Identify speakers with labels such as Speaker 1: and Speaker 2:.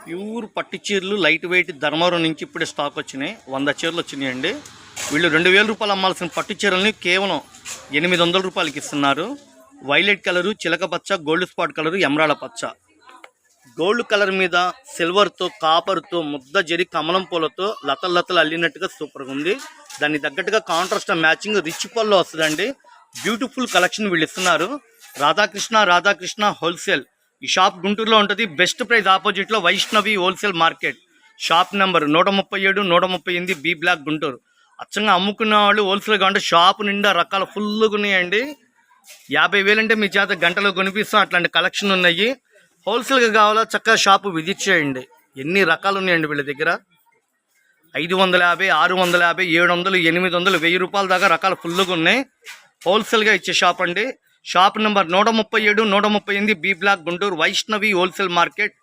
Speaker 1: Pure పట్టు చీరలు light weight Dharmavaram నుంచి ఇప్పుడే స్టాక్ వచ్చినాయి. 100 చీరలు వచ్చినాయండి. వీళ్ళు 2000 రూపాయలు అమ్మాల్సిన పట్టు చీరల్ని కేవలం 800 రూపాయలకి ఇస్తున్నారు. వైలెట్ కలరు, చిలక పచ్చ, గోల్డ్ స్పాట్ కలరు, ఎమరాల పచ్చ. గోల్డ్ కలర్ మీద సిల్వర్తో, కాపర్తో, ముద్ద జరి కమలం పూలతో లతలు అల్లినట్టుగా సూపర్గా ఉంది. దానికి తగ్గట్టుగా కాంట్రాస్ట్ మ్యాచింగ్ రిచ్ పల్లో వస్తుందండి. బ్యూటిఫుల్ కలెక్షన్ వీళ్ళు ఇస్తున్నారు. రాధాకృష్ణ హోల్సేల్. ఈ షాప్ గుంటూరులో ఉంటుంది. బెస్ట్ ప్రైస్ ఆపోజిట్లో Vaishnavi wholesale market. Shop number 137, 138 B block Guntur. అచ్చంగా అమ్ముకున్న వాళ్ళు హోల్సేల్ కావాలంటే షాపు నిండా రకాల ఫుల్గా ఉన్నాయండి. 50,000 అంటే మీ చేత గంటలో కొనిపిస్తాం. అట్లాంటి కలెక్షన్ ఉన్నాయి. హోల్సేల్గా కావాలా చక్కగా షాపు విజిట్ చేయండి. ఎన్ని రకాలు ఉన్నాయండి వీళ్ళ దగ్గర. 550, 650, 700, 800, 1000 రూపాయల దాకా రకాల ఫుల్గా ఉన్నాయి. హోల్సేల్గా ఇచ్చే షాప్ అండి. Shop number 137, 138 B block Guntur Vaishnavi wholesale market.